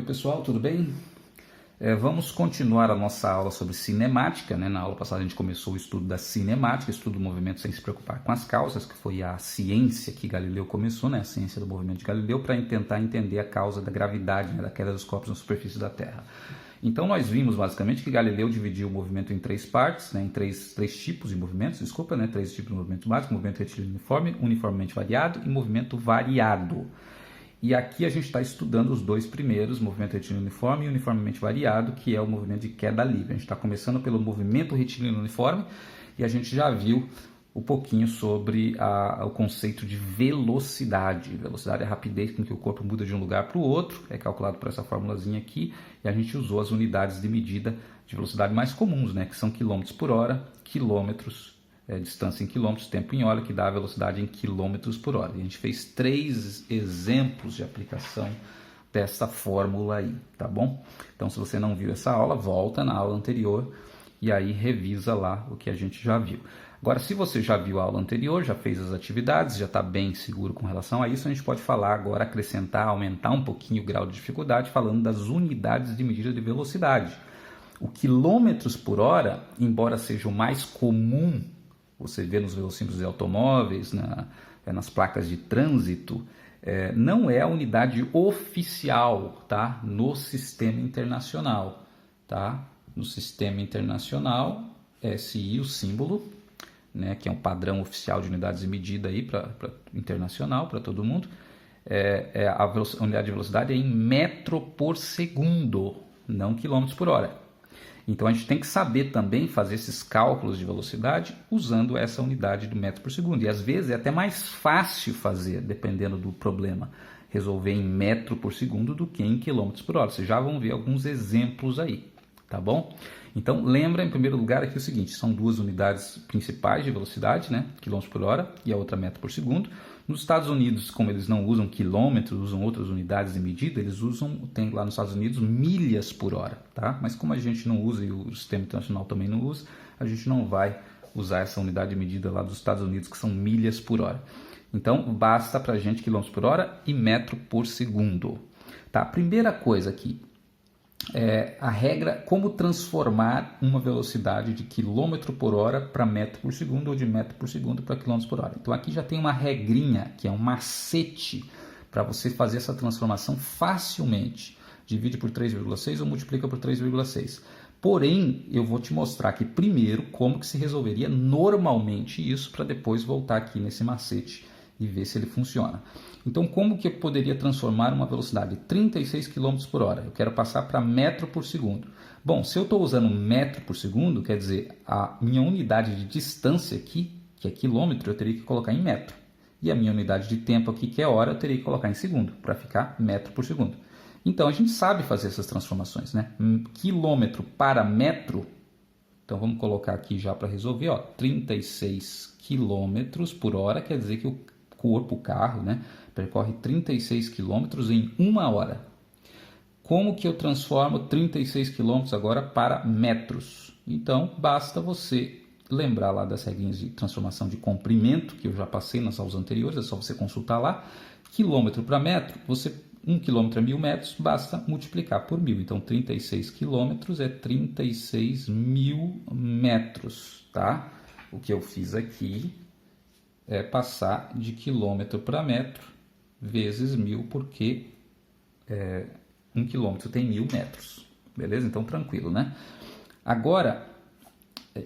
pessoal, tudo bem? Vamos continuar a nossa aula sobre cinemática, né? Na aula passada a gente começou o estudo da cinemática, estudo do movimento sem se preocupar com as causas, que foi a ciência que Galileu começou, né? A ciência do movimento de Galileu, para tentar entender a causa da gravidade, né? Da queda dos corpos na superfície da Terra. Então nós vimos basicamente que Galileu dividiu o movimento em três partes, né? Em três tipos de movimentos, três tipos de movimentos básicos: movimento retilíneo uniforme, uniformemente variado e movimento variado. E aqui a gente está estudando os dois primeiros, movimento retilíneo uniforme e uniformemente variado, que é o movimento de queda livre. A gente está começando pelo movimento retilíneo uniforme e a gente já viu um pouquinho sobre o conceito de velocidade. Velocidade é a rapidez com que o corpo muda de um lugar para o outro, é calculado por essa formulazinha aqui, e a gente usou as unidades de medida de velocidade mais comuns, né, que são quilômetros por hora, quilômetros, distância em quilômetros, tempo em hora, que dá a velocidade em quilômetros por hora. E a gente fez 3 exemplos de aplicação dessa fórmula aí, tá bom? Então, se você não viu essa aula, volta na aula anterior e aí revisa lá o que a gente já viu. Agora, se você já viu a aula anterior, já fez as atividades, já está bem seguro com relação a isso, a gente pode falar agora, acrescentar, aumentar um pouquinho o grau de dificuldade, falando das unidades de medida de velocidade. O quilômetros por hora, embora seja o mais comum, você vê nos velocímetros de automóveis, nas placas de trânsito, não é a unidade oficial, tá? No sistema internacional. Tá? No sistema internacional, SI, o símbolo, né, que é um padrão oficial de unidades de medida aí internacional para todo mundo, a unidade de velocidade é em metro por segundo, não quilômetros por hora. Então a gente tem que saber também fazer esses cálculos de velocidade usando essa unidade do metro por segundo. E às vezes é até mais fácil fazer, dependendo do problema, resolver em metro por segundo do que em quilômetros por hora. Vocês já vão ver alguns exemplos aí, tá bom? Então lembra em primeiro lugar aqui o seguinte, são duas unidades principais de velocidade, né? Quilômetros por hora e a outra metro por segundo. Nos Estados Unidos, como eles não usam quilômetros, usam outras unidades de medida, eles tem lá nos Estados Unidos milhas por hora, tá? Mas como a gente não usa e o sistema internacional também não usa, a gente não vai usar essa unidade de medida lá dos Estados Unidos, que são milhas por hora. Então basta pra gente quilômetros por hora e metro por segundo. Tá? Primeira coisa aqui, a regra, como transformar uma velocidade de quilômetro por hora para metro por segundo ou de metro por segundo para quilômetros por hora. Então aqui já tem uma regrinha, que é um macete para você fazer essa transformação facilmente. Divide por 3,6 ou multiplica por 3,6. Porém, eu vou te mostrar aqui primeiro como que se resolveria normalmente isso, para depois voltar aqui nesse macete e ver se ele funciona. Então, como que eu poderia transformar uma velocidade de 36 km por hora? Eu quero passar para metro por segundo. Bom, se eu estou usando metro por segundo, quer dizer, a minha unidade de distância aqui, que é quilômetro, eu teria que colocar em metro. E a minha unidade de tempo aqui, que é hora, eu teria que colocar em segundo, para ficar metro por segundo. Então, a gente sabe fazer essas transformações, né? Quilômetro para metro. Então, vamos colocar aqui já para resolver, ó, 36 km por hora, quer dizer que o carro, né, percorre 36 km em 1 hora. Como que eu transformo 36 km agora para metros? Então, basta você lembrar lá das regrinhas de transformação de comprimento, que eu já passei nas aulas anteriores, é só você consultar lá. Quilômetro para metro, 1 km é 1000 metros, basta multiplicar por 1000. Então, 36 km é 36.000 metros, tá? O que eu fiz aqui é passar de quilômetro para metro vezes 1000, porque 1 quilômetro tem 1000 metros. Beleza? Então, tranquilo, né? Agora,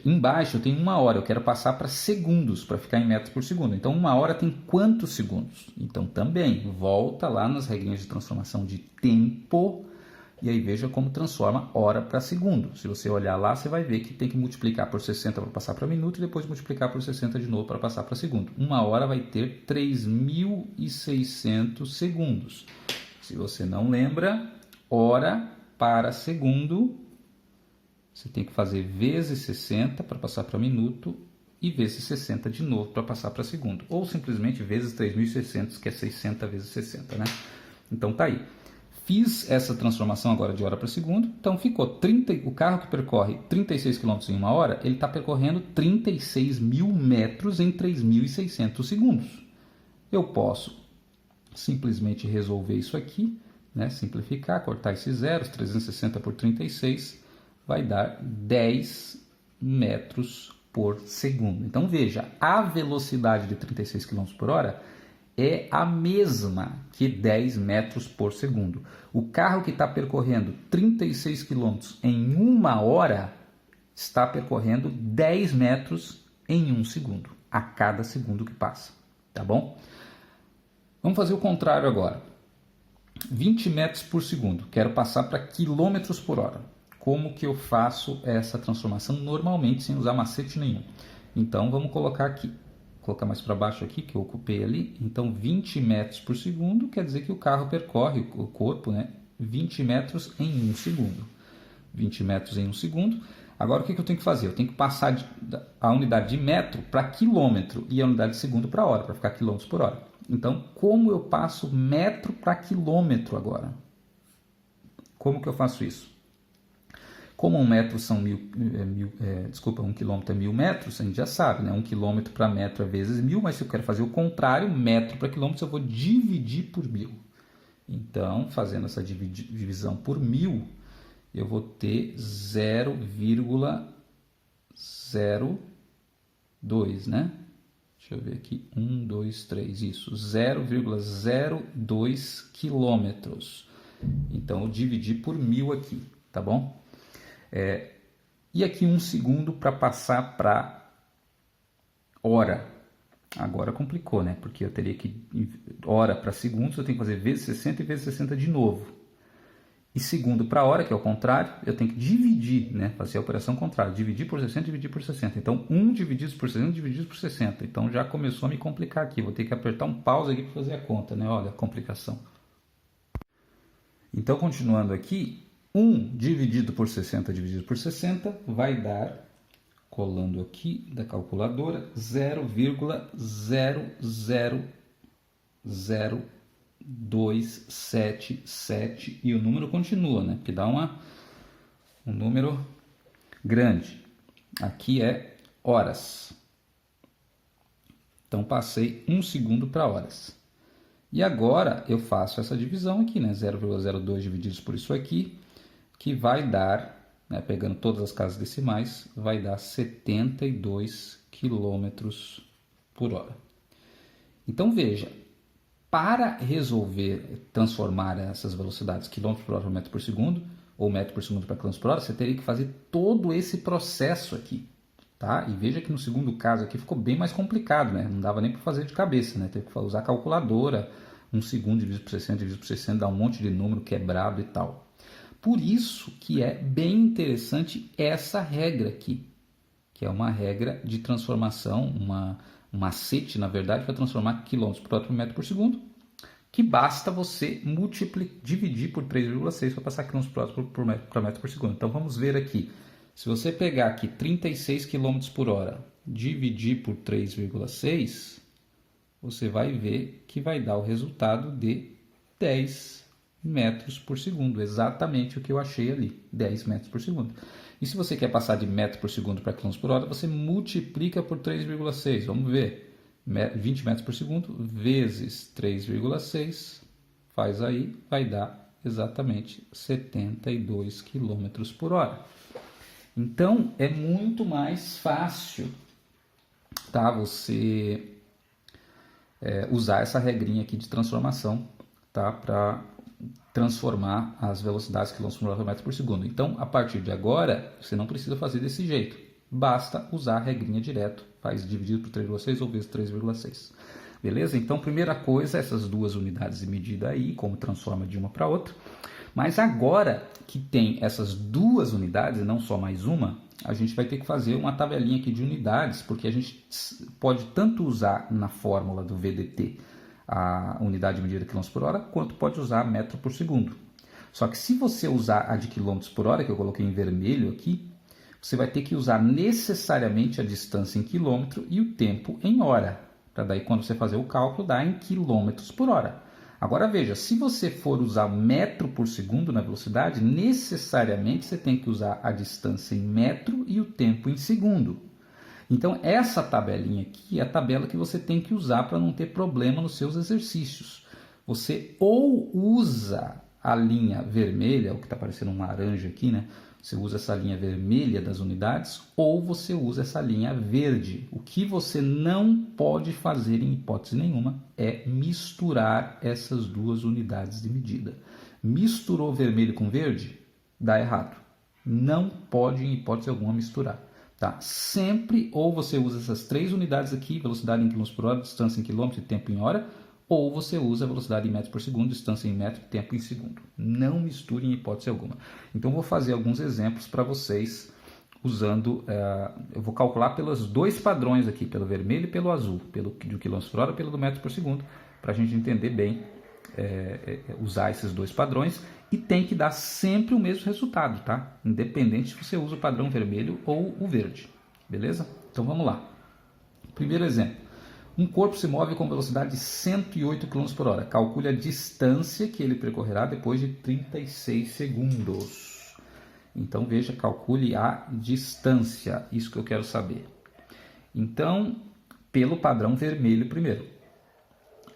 embaixo eu tenho 1 hora. Eu quero passar para segundos, para ficar em metros por segundo. Então, 1 hora tem quantos segundos? Então, também, volta lá nas regrinhas de transformação de tempo e aí veja como transforma hora para segundo. Se você olhar lá, você vai ver que tem que multiplicar por 60 para passar para minuto e depois multiplicar por 60 de novo para passar para segundo. 1 hora vai ter 3.600 segundos. Se você não lembra, hora para segundo, você tem que fazer vezes 60 para passar para minuto e vezes 60 de novo para passar para segundo. Ou simplesmente vezes 3.600, que é 60 vezes 60, né? Então tá aí. Fiz essa transformação agora de hora para segundo, então ficou o carro que percorre 36 km em 1 hora, ele está percorrendo 36.000 metros em 3.600 segundos. Eu posso simplesmente resolver isso aqui, né? Simplificar, cortar esses zeros, 360 por 36 vai dar 10 metros por segundo. Então veja, a velocidade de 36 km por hora é a mesma que 10 metros por segundo. O carro que está percorrendo 36 km em 1 hora está percorrendo 10 metros em 1 segundo, a cada segundo que passa, tá bom? Vamos fazer o contrário agora. 20 metros por segundo, quero passar para quilômetros por hora. Como que eu faço essa transformação normalmente sem usar macete nenhum? Então vamos colocar aqui. Vou colocar mais para baixo aqui, que eu ocupei ali. Então 20 metros por segundo quer dizer que o carro percorre, o corpo, né, 20 metros em 1 segundo. 20 metros em 1 segundo. Agora o que eu tenho que fazer? Eu tenho que passar a unidade de metro para quilômetro e a unidade de segundo para hora, para ficar quilômetros por hora. Então, como eu passo metro para quilômetro agora? Como que eu faço isso? Como 1 metro são 1 quilômetro é 1000 metros, a gente já sabe, né? 1 quilômetro para metro é vezes 1000, mas se eu quero fazer o contrário, metro para quilômetro, eu vou dividir por 1000. Então, fazendo essa divisão por 1000, eu vou ter 0,02, né? Deixa eu ver aqui, 1, 2, 3, isso, 0,02 quilômetros. Então, eu dividi por 1000 aqui, tá bom? E aqui 1 segundo para passar para hora. Agora complicou, né? Porque eu teria que, hora para segundos, eu tenho que fazer vezes 60 e vezes 60 de novo. E segundo para hora, que é o contrário, eu tenho que dividir, né? Fazer a operação contrária. Dividir por 60, dividir por 60. Então, 1 dividido por 60, dividido por 60. Então, já começou a me complicar aqui. Vou ter que apertar um pause aqui para fazer a conta, né? Olha a complicação. Então, continuando aqui, 1 dividido por 60 dividido por 60 vai dar, colando aqui da calculadora, 0,00277 e o número continua, né? Porque dá um número grande. Aqui é horas. Então passei 1 segundo para horas. E agora eu faço essa divisão aqui, né? 0,02 divididos por isso aqui, que vai dar, né, pegando todas as casas decimais, vai dar 72 km por hora. Então veja, para resolver transformar essas velocidades km por hora para metro por segundo, ou metro por segundo para km por hora, você teria que fazer todo esse processo aqui, tá? E veja que no segundo caso aqui ficou bem mais complicado, né? Não dava nem para fazer de cabeça, né? Teve que usar a calculadora, 1 segundo dividido por 60, dividido por 60, dá um monte de número quebrado e tal. Por isso que é bem interessante essa regra aqui, que é uma regra de transformação, um macete, na verdade, para transformar quilômetros por hora por metro por segundo, que basta você dividir por 3,6 para passar quilômetros por hora por metro por segundo. Então vamos ver aqui. Se você pegar aqui 36 km por hora, dividir por 3,6, você vai ver que vai dar o resultado de 10 metros por segundo, exatamente o que eu achei ali, 10 metros por segundo. E se você quer passar de metro por segundo para quilômetros por hora, você multiplica por 3,6. Vamos ver, 20 metros por segundo vezes 3,6, faz aí, vai dar exatamente 72 quilômetros por hora. Então, é muito mais fácil, tá, você usar essa regrinha aqui de transformação, tá, para transformar as velocidades quilômetros por hora por metro por segundo. Então, a partir de agora, você não precisa fazer desse jeito. Basta usar a regrinha direto. Faz dividido por 3,6 ou vezes 3,6. Beleza? Então, primeira coisa, essas duas unidades de medida aí, como transforma de uma para outra. Mas agora que tem essas duas unidades, e não só mais uma, a gente vai ter que fazer uma tabelinha aqui de unidades, porque a gente pode tanto usar na fórmula do VDT a unidade de medida km por hora, quanto pode usar metro por segundo. Só que se você usar a de km por hora, que eu coloquei em vermelho aqui, você vai ter que usar necessariamente a distância em quilômetro e o tempo em hora, para daí quando você fazer o cálculo dar em quilômetros por hora. Agora veja, se você for usar metro por segundo na velocidade, necessariamente você tem que usar a distância em metro e o tempo em segundo. Então, essa tabelinha aqui é a tabela que você tem que usar para não ter problema nos seus exercícios. Você ou usa a linha vermelha, o que está parecendo um laranja aqui, né? Você usa essa linha vermelha das unidades ou você usa essa linha verde. O que você não pode fazer em hipótese nenhuma é misturar essas duas unidades de medida. Misturou vermelho com verde? Dá errado. Não pode em hipótese alguma misturar. Tá? Sempre ou você usa essas três unidades aqui, velocidade em km por hora, distância em quilômetro e tempo em hora, ou você usa a velocidade em metros por segundo, distância em metro e tempo em segundo. Não misture em hipótese alguma. Então, vou fazer alguns exemplos para vocês usando... eu vou calcular pelos dois padrões aqui, pelo vermelho e pelo azul, pelo do quilômetro por hora e pelo do metro por segundo, para a gente entender bem, usar esses dois padrões. E tem que dar sempre o mesmo resultado, tá? Independente se você usa o padrão vermelho ou o verde. Beleza? Então, vamos lá. Primeiro exemplo. Um corpo se move com velocidade de 108 km por hora. Calcule a distância que ele percorrerá depois de 36 segundos. Então, veja, calcule a distância. Isso que eu quero saber. Então, pelo padrão vermelho primeiro.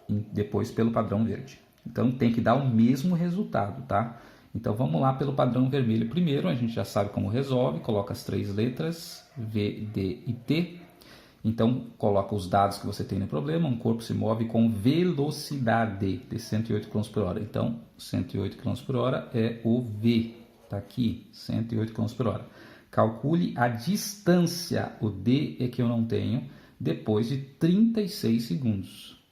E depois pelo padrão verde. Então, tem que dar o mesmo resultado, tá? Então, vamos lá pelo padrão vermelho primeiro. A gente já sabe como resolve. Coloca as três letras V, D e T. Então, coloca os dados que você tem no problema. Um corpo se move com velocidade de 108 km por hora. Então, 108 km por hora é o V. Está aqui, 108 km por hora. Calcule a distância, o D é que eu não tenho, depois de 36 segundos.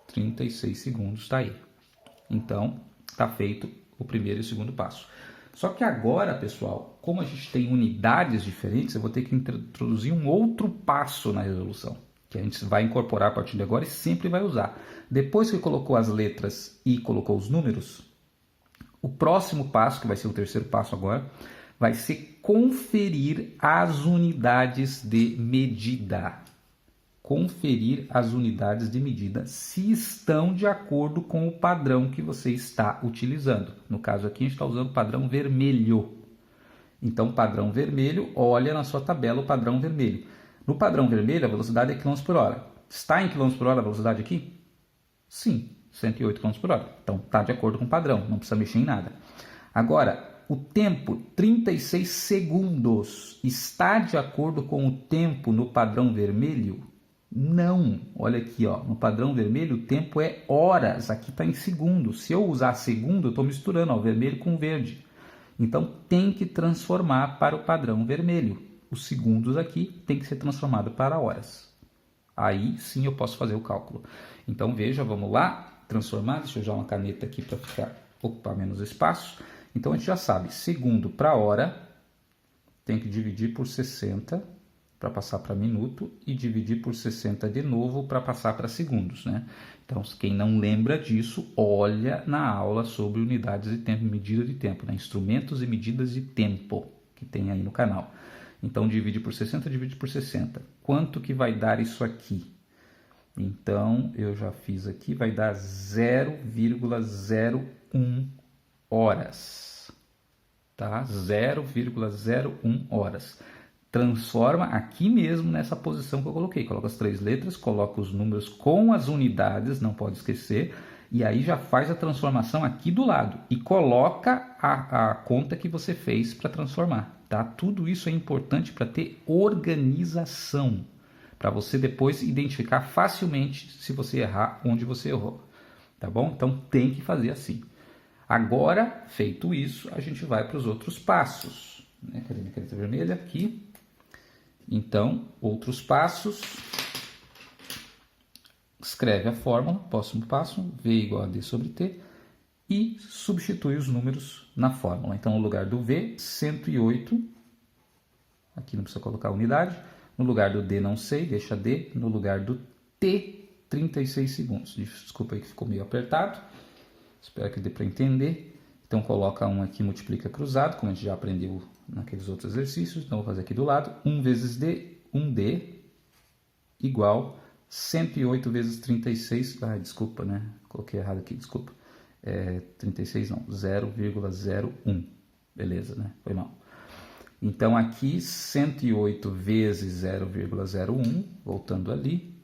36 segundos está aí. Então, está feito o primeiro e o segundo passo. Só que agora, pessoal, como a gente tem unidades diferentes, eu vou ter que introduzir um outro passo na resolução, que a gente vai incorporar a partir de agora e sempre vai usar. Depois que colocou as letras e colocou os números, o próximo passo, que vai ser o terceiro passo agora, vai ser conferir as unidades de medida. Conferir as unidades de medida se estão de acordo com o padrão que você está utilizando. No caso aqui, a gente está usando o padrão vermelho. Então, padrão vermelho, olha na sua tabela o padrão vermelho. No padrão vermelho, a velocidade é km por hora. Está em km por hora a velocidade aqui? Sim, 108 km por hora. Então, está de acordo com o padrão, não precisa mexer em nada. Agora, o tempo, 36 segundos, está de acordo com o tempo no padrão vermelho? Não, olha aqui, ó, no padrão vermelho o tempo é horas, aqui está em segundos. Se eu usar segundo, eu estou misturando o vermelho com o verde. Então tem que transformar para o padrão vermelho. Os segundos aqui tem que ser transformado para horas. Aí sim eu posso fazer o cálculo. Então veja, vamos lá, transformar, deixa eu usar uma caneta aqui para ocupar menos espaço. Então a gente já sabe, segundo para hora, tem que dividir por 60 para passar para minuto e dividir por 60 de novo para passar para segundos, né? Então, quem não lembra disso, olha na aula sobre unidades de tempo, medida de tempo, né? Instrumentos e medidas de tempo que tem aí no canal. Então, divide por 60, divide por 60. Quanto que vai dar isso aqui? Então, eu já fiz aqui, vai dar 0,01 horas, tá? 0,01 horas. Transforma aqui mesmo nessa posição que eu coloquei. Coloca as três letras, coloca os números com as unidades, não pode esquecer, e aí já faz a transformação aqui do lado e coloca a conta que você fez para transformar. Tá? Tudo isso é importante para ter organização, para você depois identificar facilmente se você errar onde você errou. Tá bom? Então tem que fazer assim. Agora, feito isso, a gente vai para os outros passos. Cadê minha caneta vermelha? Aqui. Então, outros passos, escreve a fórmula, próximo passo, V igual a D sobre T, e substitui os números na fórmula. Então, no lugar do V, 108, aqui não precisa colocar a unidade, no lugar do D não sei, deixa D, no lugar do T, 36 segundos. Desculpa aí que ficou meio apertado, espero que dê para entender. Então, coloca 1 aqui, multiplica cruzado, como a gente já aprendeu naqueles outros exercícios. Então, vou fazer aqui do lado. 1 vezes D, 1D, igual 108 vezes 36. Desculpa, né? Coloquei errado aqui, desculpa. 36 não, 0,01. Beleza, né? Foi mal. Então, aqui, 108 vezes 0,01, voltando ali.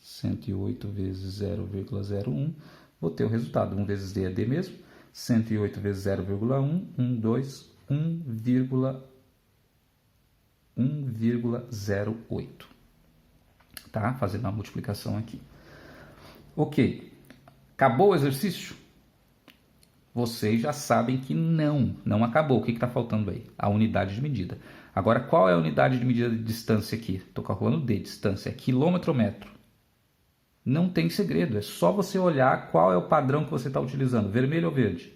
108 vezes 0,01. Vou ter o resultado. 1 vezes D é D mesmo. 108 vezes 0,1, 1,08. Tá? Fazendo a multiplicação aqui. Ok. Acabou o exercício? Vocês já sabem que não acabou. O que está faltando aí? A unidade de medida. Agora, qual é a unidade de medida de distância aqui? Estou calculando D, distância, é quilômetro ou metro. Não tem segredo, é só você olhar qual é o padrão que você está utilizando, vermelho ou verde.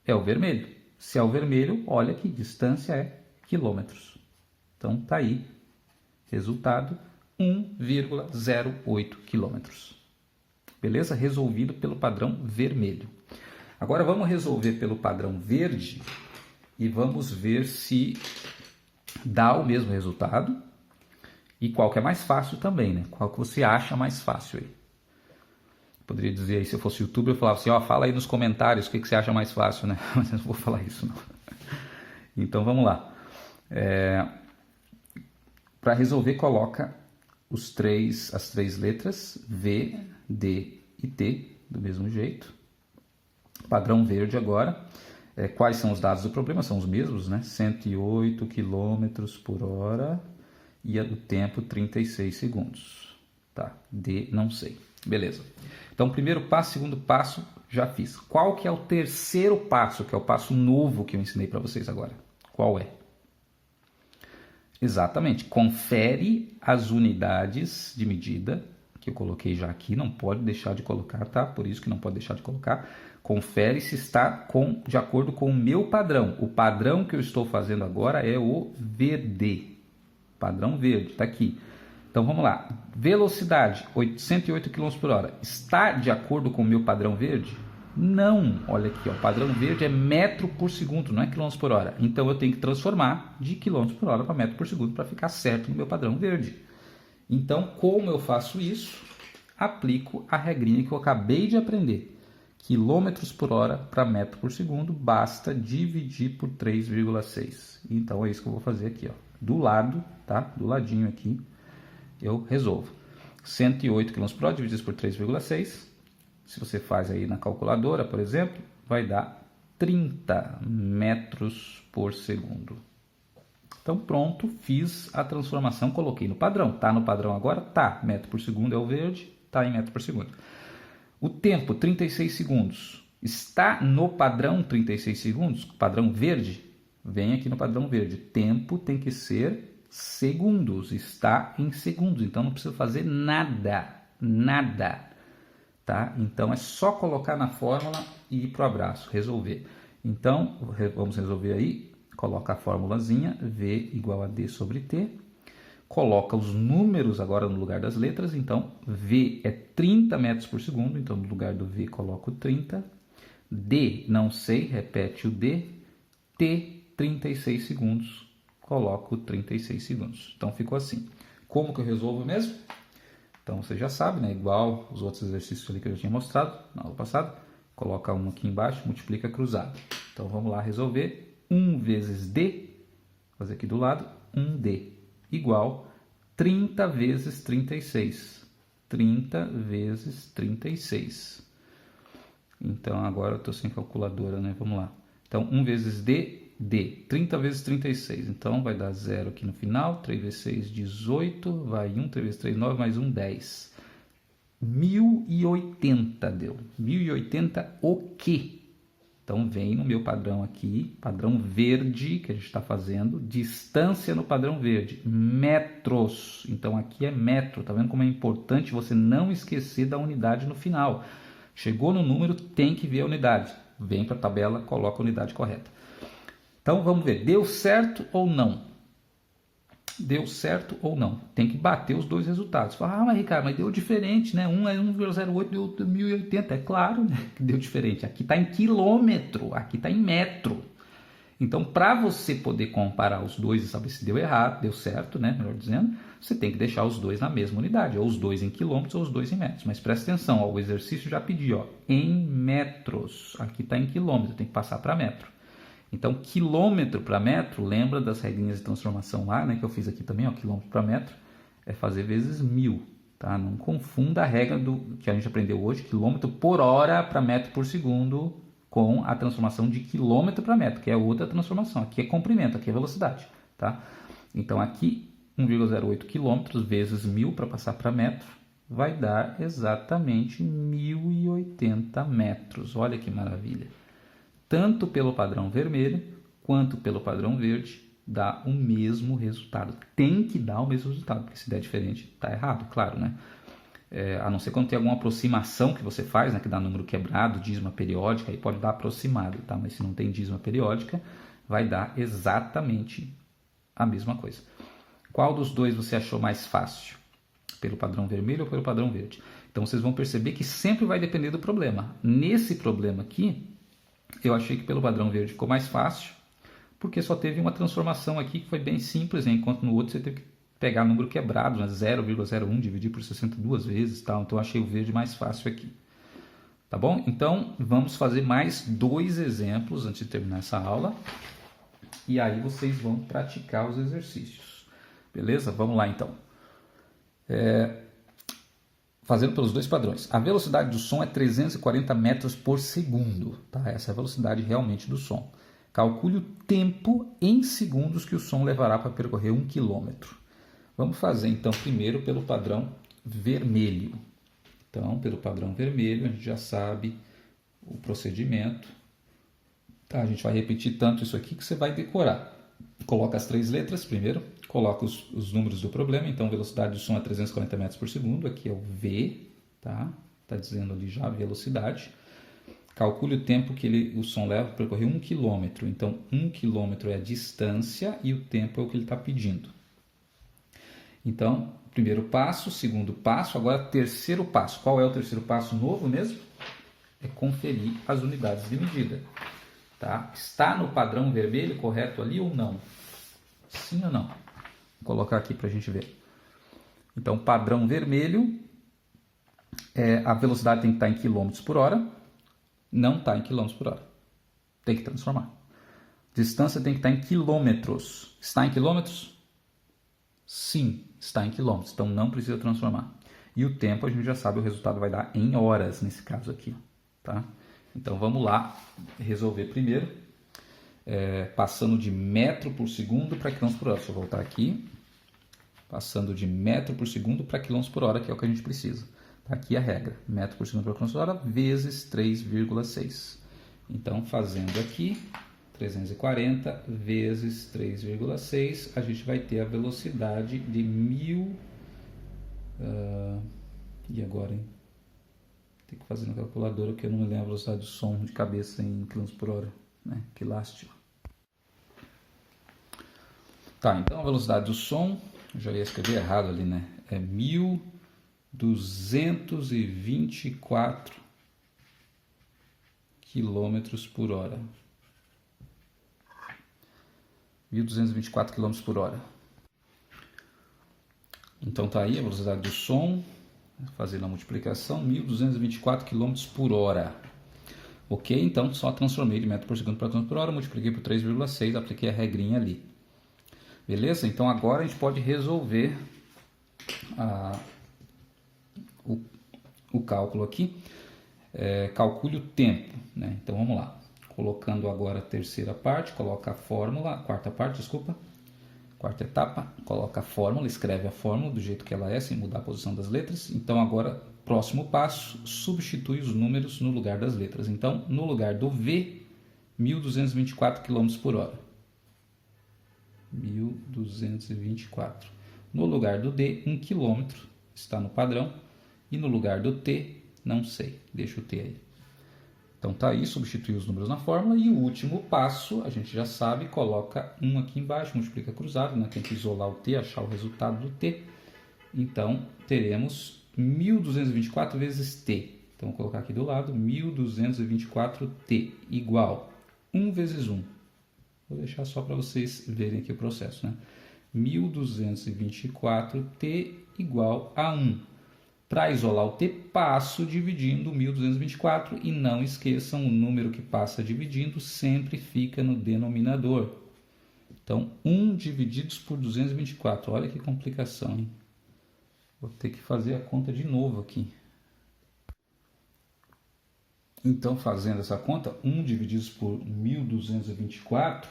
É o vermelho. Se é o vermelho, olha que distância é quilômetros. Então, está aí, resultado, 1,08 quilômetros. Beleza? Resolvido pelo padrão vermelho. Agora vamos resolver pelo padrão verde e vamos ver se dá o mesmo resultado e qual que é mais fácil também, né? Qual que você acha mais fácil aí. Poderia dizer aí, se eu fosse youtuber, eu falava assim, ó, fala aí nos comentários o que você acha mais fácil, né? Mas eu não vou falar isso não. Então vamos lá. Para resolver, coloca as três letras V, D e T, do mesmo jeito. Padrão verde agora. Quais são os dados do problema? São os mesmos, né? 108 km por hora e o tempo 36 segundos. Tá, D não sei. Beleza. Então, primeiro passo, segundo passo, já fiz. Qual que é o terceiro passo, que é o passo novo que eu ensinei para vocês agora? Qual é? Exatamente. Confere as unidades de medida, que eu coloquei já aqui, não pode deixar de colocar, tá? Por isso que não pode deixar de colocar. Confere se está de acordo com o meu padrão. O padrão que eu estou fazendo agora é o VD. Padrão verde, está aqui. Então vamos lá. Velocidade, 108 km por hora. Está de acordo com o meu padrão verde? Não. Olha aqui, ó, o padrão verde é metro por segundo, não é quilômetros por hora. Então eu tenho que transformar de quilômetros por hora para metro por segundo para ficar certo no meu padrão verde. Então, como eu faço isso? Aplico a regrinha que eu acabei de aprender. Quilômetros por hora para metro por segundo, basta dividir por 3,6. Então é isso que eu vou fazer aqui, ó. Do lado, tá? Do ladinho aqui, eu resolvo. 108 km por hora dividido por 3,6. Se você faz aí na calculadora, por exemplo, vai dar 30 metros por segundo. Então pronto, fiz a transformação, coloquei no padrão. Tá no padrão agora? Tá. Metro por segundo é o verde, tá em metro por segundo. O tempo, 36 segundos. Está no padrão 36 segundos? Padrão verde? Vem aqui no padrão verde. Tempo tem que ser segundos. Está em segundos. Então não precisa fazer nada. Nada. Tá? Então é só colocar na fórmula e ir para o abraço. Resolver. Então vamos resolver aí. Coloca a formulazinha. V igual a D sobre T. Coloca os números agora no lugar das letras, então V é 30 metros por segundo, então no lugar do V coloco 30. D, não sei, repete o D. T, 36 segundos, coloco 36 segundos. Então ficou assim. Como que eu resolvo mesmo? Então você já sabe, né? Igual os outros exercícios ali que eu já tinha mostrado na aula passada. Coloca um aqui embaixo, multiplica cruzado. Então vamos lá resolver. 1 vezes D, vou fazer aqui do lado, 1D. Igual 30 vezes 36. 30 vezes 36. Então, agora eu estou sem calculadora, né? Vamos lá. Então, 1 vezes D, D. 30 vezes 36. Então, vai dar 0 aqui no final. 3 vezes 6, 18. Vai 1, 3 vezes 3, 9. Mais 1, 10. 1080 deu. 1080 o quê? Então, vem no meu padrão aqui, padrão verde que a gente está fazendo, distância no padrão verde, metros. Então, aqui é metro, tá vendo como é importante você não esquecer da unidade no final. Chegou no número, tem que ver a unidade. Vem para a tabela, coloca a unidade correta. Então, vamos ver, deu certo ou não? Deu certo ou não? Tem que bater os dois resultados. Fala, mas Ricardo, mas deu diferente, né? Um é 1,08, deu 1080. É claro, né, que deu diferente. Aqui está em quilômetro, aqui está em metro. Então, para você poder comparar os dois e saber se deu errado, deu certo, né? Melhor dizendo, você tem que deixar os dois na mesma unidade, ou os dois em quilômetros ou os dois em metros. Mas presta atenção, ó, o exercício já pediu, ó, em metros. Aqui está em quilômetro, tem que passar para metro. Então, quilômetro para metro, lembra das regrinhas de transformação lá, né, que eu fiz aqui também, ó, quilômetro para metro, é fazer vezes 1000, tá? Não confunda a regra do que a gente aprendeu hoje, quilômetro por hora para metro por segundo, com a transformação de quilômetro para metro, que é outra transformação. Aqui é comprimento, aqui é velocidade. Tá? Então aqui 1,08 km vezes 1000 para passar para metro vai dar exatamente 1080 metros. Olha que maravilha. Tanto pelo padrão vermelho quanto pelo padrão verde dá o mesmo resultado. Tem que dar o mesmo resultado, porque se der diferente está errado, claro, né? A não ser quando tem alguma aproximação que você faz, né, que dá número quebrado, dízima periódica, aí pode dar aproximado, tá? Mas se não tem dízima periódica, vai dar exatamente a mesma coisa. Qual dos dois você achou mais fácil? Pelo padrão vermelho ou pelo padrão verde? Então vocês vão perceber que sempre vai depender do problema. Nesse problema aqui, eu achei que pelo padrão verde ficou mais fácil, porque só teve uma transformação aqui que foi bem simples, né? Enquanto no outro você teve que pegar número quebrado, né? 0,01, dividir por 62 vezes, tal. Então eu achei o verde mais fácil aqui. Tá bom? Então vamos fazer mais 2 exemplos antes de terminar essa aula. E aí vocês vão praticar os exercícios. Beleza? Vamos lá então. Fazendo pelos dois padrões. A velocidade do som é 340 metros por segundo. Tá? Essa é a velocidade realmente do som. Calcule o tempo em segundos que o som levará para percorrer 1 km. Vamos fazer então primeiro pelo padrão vermelho. Então, pelo padrão vermelho, a gente já sabe o procedimento. Tá? A gente vai repetir tanto isso aqui que você vai decorar. Coloca as 3 letras primeiro, coloca os números do problema. Então, velocidade do som é 340 metros por segundo. Aqui é o V, tá? Tá dizendo ali já a velocidade. Calcule o tempo que o som leva para percorrer 1 km. Então, 1 km é a distância e o tempo é o que ele está pedindo. Então, primeiro passo, segundo passo, agora terceiro passo. Qual é o terceiro passo novo mesmo? É conferir as unidades de medida. Tá? Está no padrão vermelho correto ali ou não? Sim ou não? Vou colocar aqui para a gente ver. Então, padrão vermelho, a velocidade tem que estar em km por hora. Não está em km por hora. Tem que transformar. Distância tem que estar em quilômetros. Está em quilômetros? Sim, está em quilômetros. Então, não precisa transformar. E o tempo, a gente já sabe, o resultado vai dar em horas, nesse caso aqui. Tá? Então vamos lá resolver primeiro, passando de metro por segundo para quilômetros por hora. Deixa eu voltar aqui. Passando de metro por segundo para quilômetros por hora, que é o que a gente precisa. Tá aqui a regra, metro por segundo para quilômetros por hora vezes 3,6. Então fazendo aqui, 340 vezes 3,6, a gente vai ter a velocidade de 1000... e agora, hein? Tem que fazer na calculadora, porque eu não me lembro a velocidade do som de cabeça em km por hora. Né? Que lástima. Tá, então a velocidade do som, eu já ia escrever errado ali, né? É 1224 km por hora. 1224 km por hora. Então tá aí a velocidade do som. Fazendo a multiplicação, 1224 km por hora. Ok? Então, só transformei de metro por segundo para km por hora, multipliquei por 3,6, apliquei a regrinha ali. Beleza? Então, agora a gente pode resolver o cálculo aqui. Calcule o tempo. Né? Então, vamos lá. Colocando agora a terceira parte, coloca a fórmula, quarta etapa, coloca a fórmula, escreve a fórmula do jeito que ela é, sem mudar a posição das letras. Então agora, próximo passo, substitui os números no lugar das letras. Então, no lugar do V, 1224 km por hora. 1224. No lugar do D, 1 km, está no padrão. E no lugar do T, não sei, deixa o T aí. Então tá aí, substitui os números na fórmula. E o último passo, a gente já sabe, coloca 1 aqui embaixo, multiplica cruzado, né? Tem que isolar o T, achar o resultado do T. Então teremos 1224 vezes T. Então vou colocar aqui do lado, 1224T igual 1 vezes 1. Vou deixar só para vocês verem aqui o processo, né? 1224T igual a 1. Para isolar o T, passo dividindo 1224 e não esqueçam, o número que passa dividindo sempre fica no denominador. Então, 1 divididos por 224, olha que complicação, hein? Vou ter que fazer a conta de novo aqui. Então, fazendo essa conta, 1 dividido por 1.224,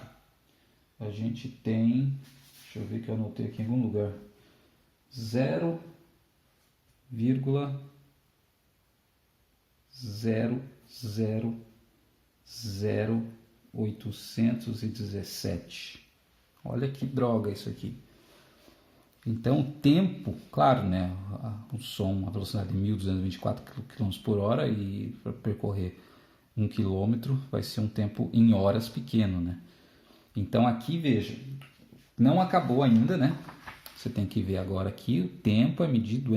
a gente tem, deixa eu ver que eu anotei aqui em algum lugar, 0,0000817. Olha que droga isso aqui. Então, o tempo, claro, né, o som, a velocidade de 1.224 km por hora e para percorrer 1 km vai ser um tempo em horas pequeno, né? Então, aqui, veja, não acabou ainda, né? Você tem que ver agora aqui, o tempo é medido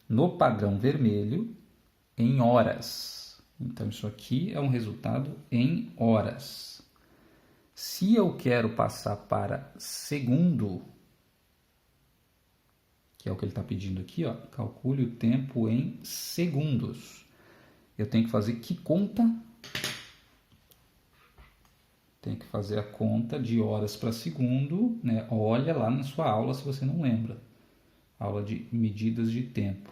no padrão vermelho, em horas. Então, isso aqui é um resultado em horas. Se eu quero passar para segundo, que é o que ele está pedindo aqui, ó, calcule o tempo em segundos. Eu tenho que fazer que conta? Tem que fazer a conta de horas para segundo, né? Olha lá na sua aula se você não lembra. Aula de medidas de tempo.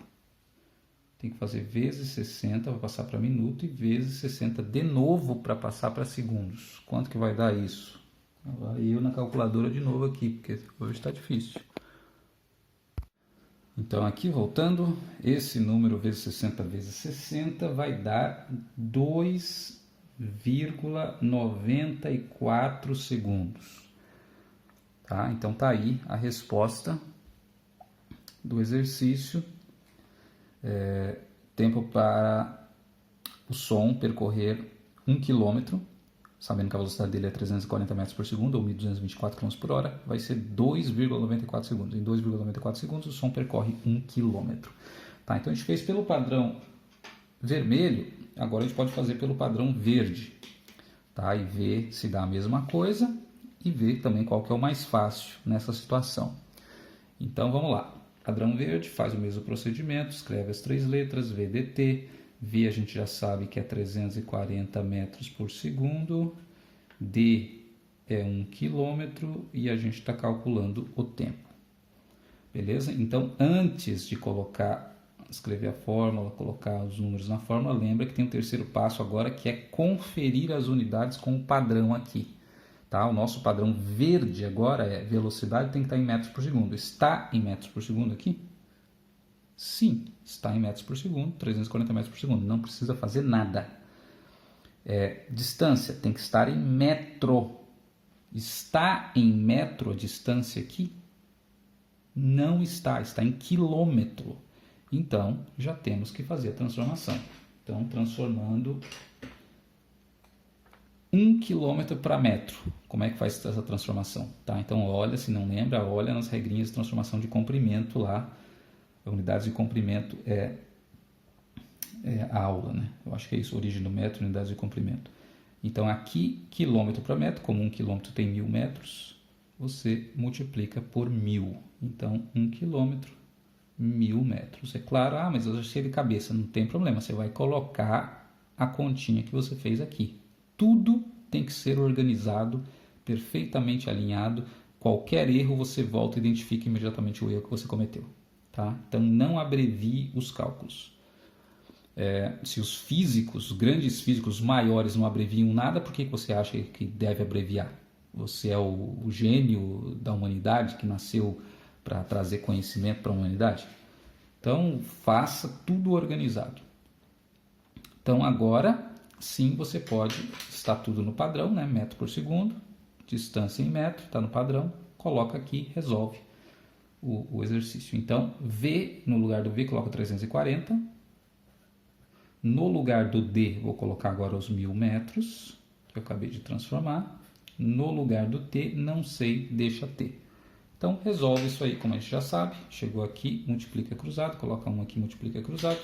Tem que fazer vezes 60 para passar para minuto e vezes 60 de novo para passar para segundos. Quanto que vai dar isso? Agora eu na calculadora de novo aqui, porque hoje está difícil. Então aqui voltando, esse número vezes 60 vezes 60 vai dar 2,94 segundos. Tá? Então tá aí a resposta do exercício. Tempo para o som percorrer 1 km, sabendo que a velocidade dele é 340 metros por segundo ou 1.224 km por hora, vai ser 2,94 segundos. Em 2,94 segundos o som percorre 1 km. Tá, então a gente fez pelo padrão vermelho, agora a gente pode fazer pelo padrão verde. Tá? E ver se dá a mesma coisa e ver também qual que é o mais fácil nessa situação. Então vamos lá. Padrão verde faz o mesmo procedimento, escreve as 3 letras, VDT. V a gente já sabe que é 340 metros por segundo, D é 1 km e a gente está calculando o tempo. Beleza? Então, antes de escrever a fórmula, colocar os números na fórmula, lembra que tem um terceiro passo agora que é conferir as unidades com o padrão aqui. Tá? O nosso padrão verde agora é velocidade tem que estar em metros por segundo. Está em metros por segundo aqui? Sim, está em metros por segundo, 340 metros por segundo. Não precisa fazer nada. Distância tem que estar em metro. Está em metro a distância aqui? Não está, está em quilômetro. Então, já temos que fazer a transformação. Então, transformando 1 km para metro. Como é que faz essa transformação? Tá? Então, olha, se não lembra, olha nas regrinhas de transformação de comprimento lá. Unidades de comprimento é a aula, né? Eu acho que é isso, origem do metro, unidades de comprimento. Então, aqui, quilômetro para metro, como 1 quilômetro tem 1.000 metros, você multiplica por 1.000. Então, 1 quilômetro, 1.000 metros. É claro, mas eu já sei de cabeça, não tem problema. Você vai colocar a continha que você fez aqui. Tudo tem que ser organizado, perfeitamente alinhado. Qualquer erro, você volta e identifica imediatamente o erro que você cometeu. Tá? Então, não abrevie os cálculos. Se os físicos, os grandes físicos maiores não abreviam nada, por que você acha que deve abreviar? Você é o gênio da humanidade que nasceu para trazer conhecimento para a humanidade? Então, faça tudo organizado. Então, agora, sim, você pode, está tudo no padrão, né? Metro por segundo, distância em metro, está no padrão, coloca aqui, resolve o exercício. Então, V, no lugar do V, coloca 340. No lugar do D, vou colocar agora os 1.000 metros, que eu acabei de transformar. No lugar do T, não sei, deixa T. Então, resolve isso aí, como a gente já sabe. Chegou aqui, multiplica cruzado, coloca 1 aqui, multiplica cruzado.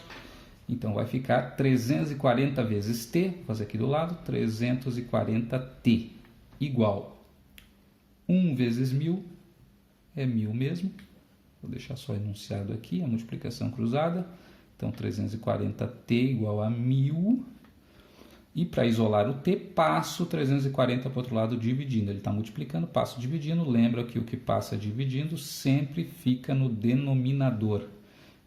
Então, vai ficar 340 vezes T, vou fazer aqui do lado, 340T, igual 1 vezes 1.000, é 1.000 mesmo. Vou deixar só enunciado aqui, a multiplicação cruzada. Então, 340T igual a 1.000. E para isolar o T, passo 340 para o outro lado dividindo. Ele está multiplicando, passo dividindo. Lembra que o que passa dividindo sempre fica no denominador.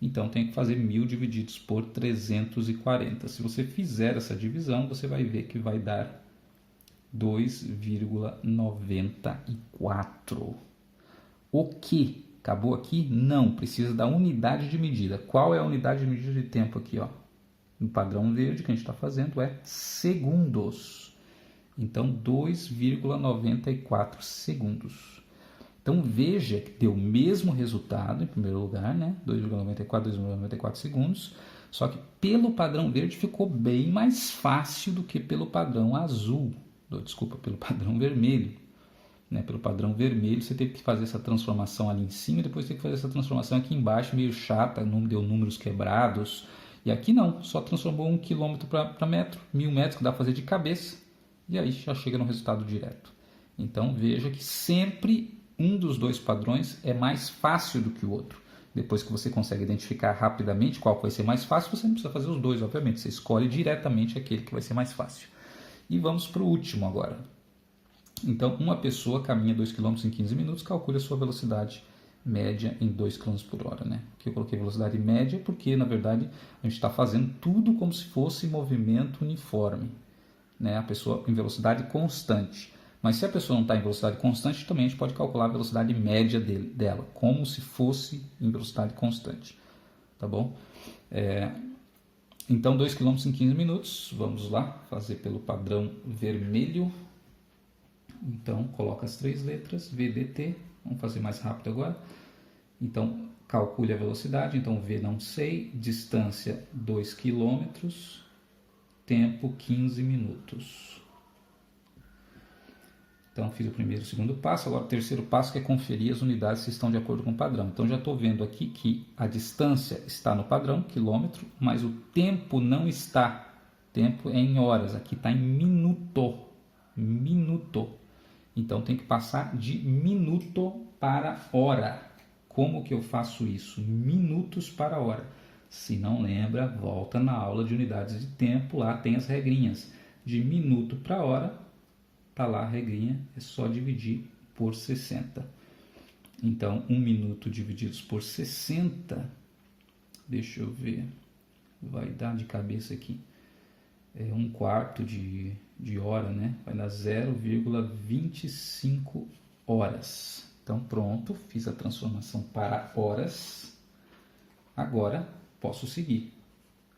Então tem que fazer 1000 divididos por 340. Se você fizer essa divisão, você vai ver que vai dar 2,94. O que? Acabou aqui? Não, precisa da unidade de medida. Qual é a unidade de medida de tempo aqui? Ó? No padrão verde que a gente está fazendo é segundos. Então, 2,94 segundos. Então, veja que deu o mesmo resultado, em primeiro lugar, né? 2,94 segundos. Só que pelo padrão verde ficou bem mais fácil do que pelo padrão azul. Desculpa, pelo padrão vermelho. Né? Pelo padrão vermelho, você teve que fazer essa transformação ali em cima e depois teve que fazer essa transformação aqui embaixo, meio chata, deu números quebrados. E aqui não, só transformou 1 km para metro, 1000 metros, que dá para fazer de cabeça. E aí já chega no resultado direto. Então veja que sempre um dos dois padrões é mais fácil do que o outro. Depois que você consegue identificar rapidamente qual vai ser mais fácil, você não precisa fazer os dois, obviamente. Você escolhe diretamente aquele que vai ser mais fácil. E vamos para o último agora. Então, uma pessoa caminha 2 km em 15 minutos, calcule a sua velocidade média em 2 km por hora. Né? Aqui eu coloquei velocidade média porque, na verdade, a gente está fazendo tudo como se fosse movimento uniforme. Né? A pessoa em velocidade constante. Mas se a pessoa não está em velocidade constante, também a gente pode calcular a velocidade média dela, como se fosse em velocidade constante. Tá bom? Então, 2 km em 15 minutos. Vamos lá, fazer pelo padrão vermelho. Então, coloca as 3 letras, VDT. Vamos fazer mais rápido agora. Então, calcule a velocidade. Então, V não sei. Distância, 2 km. Tempo, 15 minutos. Então, fiz o primeiro e o segundo passo. Agora, o terceiro passo que é conferir as unidades se estão de acordo com o padrão. Então, já estou vendo aqui que a distância está no padrão, quilômetro, mas o tempo não está. Tempo é em horas. Aqui está em minuto. Minuto. Então, tem que passar de minuto para hora. Como que eu faço isso? Minutos para hora. Se não lembra, volta na aula de unidades de tempo. Lá tem as regrinhas. De minuto para hora, tá lá a regrinha. É só dividir por 60. Então, 1 minuto divididos por 60. Deixa eu ver. Vai dar de cabeça aqui. É 1/4 de hora, né? Vai dar 0,25 horas. Então, pronto, fiz a transformação para horas. Agora, posso seguir.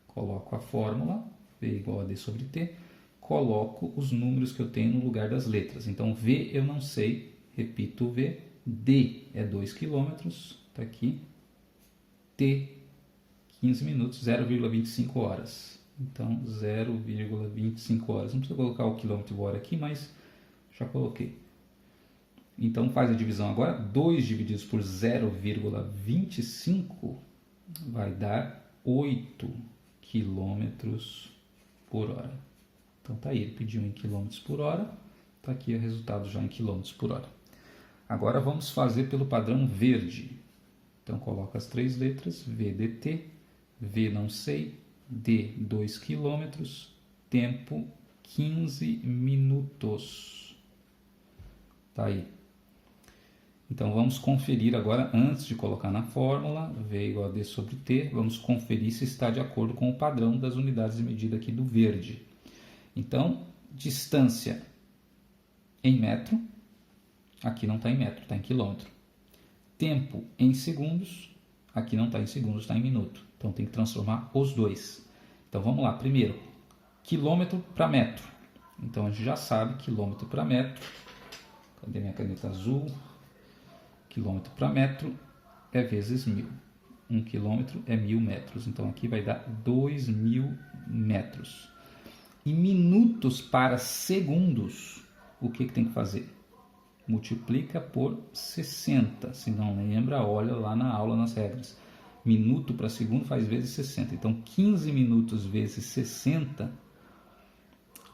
Coloco a fórmula, V igual a D sobre T. Coloco os números que eu tenho no lugar das letras. Então, V eu não sei, repito o V. D é 2 km, está aqui. T, 15 minutos, 0,25 horas. Então, 0,25 horas. Não precisa colocar o quilômetro por hora aqui, mas já coloquei. Então, faz a divisão agora. 2 divididos por 0,25 vai dar 8 quilômetros por hora. Então, tá aí. Ele pediu em quilômetros por hora. Está aqui o resultado já em quilômetros por hora. Agora, vamos fazer pelo padrão verde. Então, coloco as 3 letras. VDT. V não sei. D, 2 km, tempo 15 minutos. Tá aí. Então vamos conferir agora, antes de colocar na fórmula, V igual a D sobre T, vamos conferir se está de acordo com o padrão das unidades de medida aqui do verde. Então, distância em metro, aqui não está em metro, está em quilômetro. Tempo em segundos, aqui não está em segundos, está em minuto. Então tem que transformar os dois. Então vamos lá. Primeiro, quilômetro para metro. Então a gente já sabe quilômetro para metro. Cadê minha caneta azul? Quilômetro para metro é vezes 1000. 1 quilômetro é 1000 metros. Então aqui vai dar 2000 metros. E minutos para segundos, o que tem que fazer? Multiplica por 60. Se não lembra, olha lá na aula nas regras. Minuto para segundo faz vezes 60. Então, 15 minutos vezes 60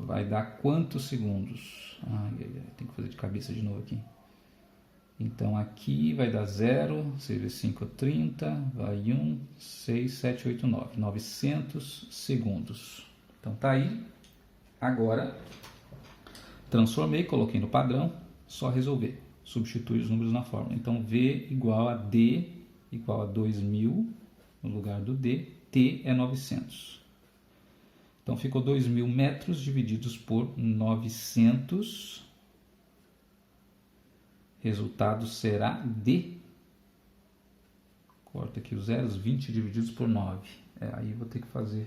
vai dar quantos segundos? Tem que fazer de cabeça de novo aqui. Então, aqui vai dar 0, 6 vezes 5 é 30, vai 1, 6, 7, 8, 9. 900 segundos. Então, tá aí. Agora, transformei, coloquei no padrão, só resolver. Substitui os números na fórmula. Então, V igual a D igual a 2000 no lugar do D, T é 900. Então ficou 2.000 metros divididos por 900. Resultado será D. Corta aqui os zeros, 20 divididos por 9. Aí vou ter que fazer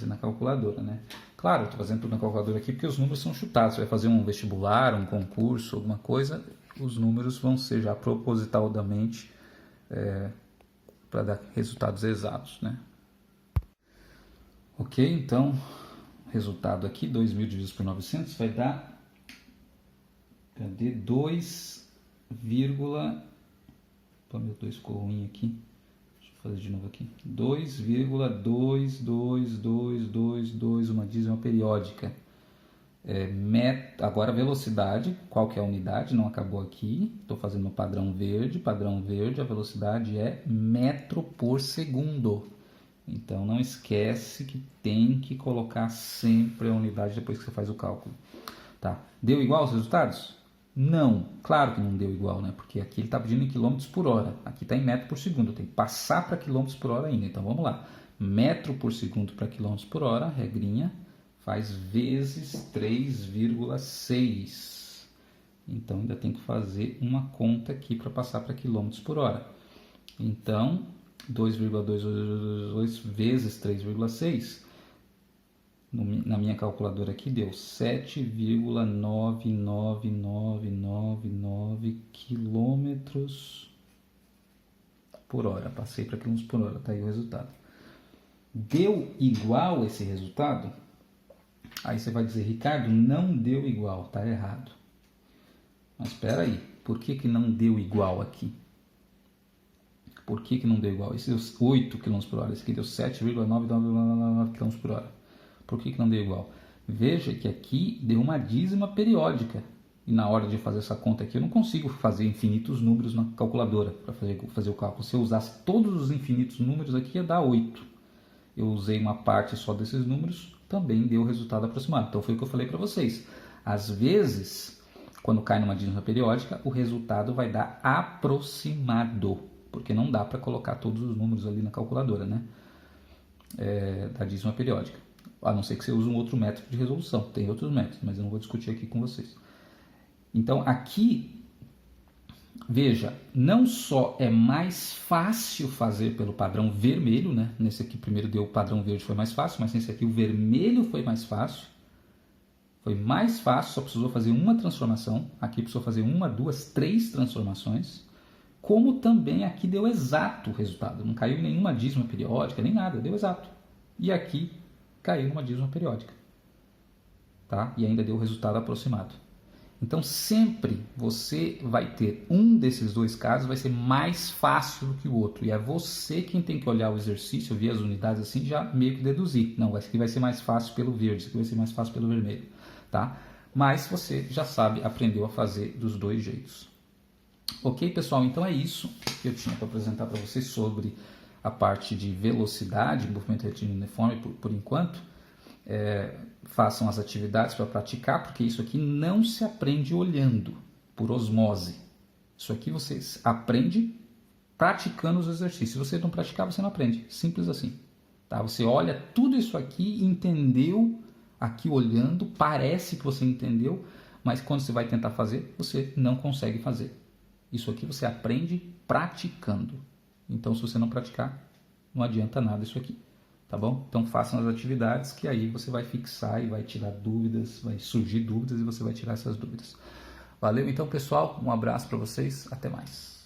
na calculadora, né? Claro, eu estou fazendo tudo na calculadora aqui porque os números são chutados. Você vai fazer um vestibular, um concurso, alguma coisa, os números vão ser já propositadamente para dar resultados exatos, né? Ok, então, resultado aqui, 2.000 divididos por 900 vai dar, cadê? 2, Pô, meu 2 ficou ruim aqui. Deixa eu fazer de novo aqui. 2,2222, uma dízima periódica. Agora a velocidade, qual que é a unidade? Não acabou aqui. Estou fazendo no padrão verde. Padrão verde, a velocidade é metro por segundo. Então não esquece que tem que colocar sempre a unidade depois que você faz o cálculo. Tá? Deu igual os resultados? Não, claro que não deu igual, né? Porque aqui ele está pedindo em quilômetros por hora. Aqui está em metro por segundo. Tem que passar para quilômetros por hora ainda. Então vamos lá. Metro por segundo para quilômetros por hora, regrinha, faz vezes 3,6. Então ainda tem que fazer uma conta aqui para passar para quilômetros por hora. Então 2,222 vezes 3,6. Na minha calculadora aqui deu 7,99999 quilômetros por hora. Passei para quilômetros por hora, tá aí o resultado. Deu igual esse resultado? Aí você vai dizer, Ricardo, não deu igual, tá errado. Mas espera aí, por que não deu igual aqui? Por que não deu igual? Esse deu 8 km por hora, esse aqui deu 7,999 km por hora. Por que não deu igual? Veja que aqui deu uma dízima periódica. E na hora de fazer essa conta aqui, eu não consigo fazer infinitos números na calculadora para fazer o cálculo. Se eu usasse todos os infinitos números aqui, ia dar 8. Eu usei uma parte só desses números, também deu o resultado aproximado. Então foi o que eu falei para vocês. Às vezes, quando cai numa dízima periódica, o resultado vai dar aproximado. Porque não dá para colocar todos os números ali na calculadora, né? Da dízima periódica. A não ser que você use um outro método de resolução. Tem outros métodos, mas eu não vou discutir aqui com vocês. Então, aqui, veja, não só é mais fácil fazer pelo padrão vermelho, né? Nesse aqui primeiro deu o padrão verde, foi mais fácil, mas nesse aqui o vermelho foi mais fácil. Foi mais fácil, só precisou fazer uma transformação. Aqui precisou fazer 1, 2, 3 transformações. Como também aqui deu exato o resultado. Não caiu em nenhuma dízima periódica, nem nada, deu exato. E aqui caiu numa dízima periódica, tá? E ainda deu o resultado aproximado. Então sempre você vai ter um desses dois casos, vai ser mais fácil do que o outro. E é você quem tem que olhar o exercício, ver as unidades assim, já meio que deduzir. Não, esse aqui vai ser mais fácil pelo verde, esse aqui vai ser mais fácil pelo vermelho, tá? Mas você já sabe, aprendeu a fazer dos dois jeitos. Ok, pessoal? Então é isso que eu tinha para apresentar para vocês sobre a parte de velocidade, movimento retilíneo uniforme por enquanto. Façam as atividades para praticar, porque isso aqui não se aprende olhando, por osmose. Isso aqui você aprende praticando os exercícios. Se você não praticar, você não aprende. Simples assim. Tá? Você olha tudo isso aqui, entendeu aqui olhando, parece que você entendeu, mas quando você vai tentar fazer, você não consegue fazer. Isso aqui você aprende praticando. Então, se você não praticar, não adianta nada isso aqui, tá bom? Então, façam as atividades que aí você vai fixar e vai tirar dúvidas, vai surgir dúvidas e você vai tirar essas dúvidas. Valeu, então, pessoal. Um abraço para vocês. Até mais.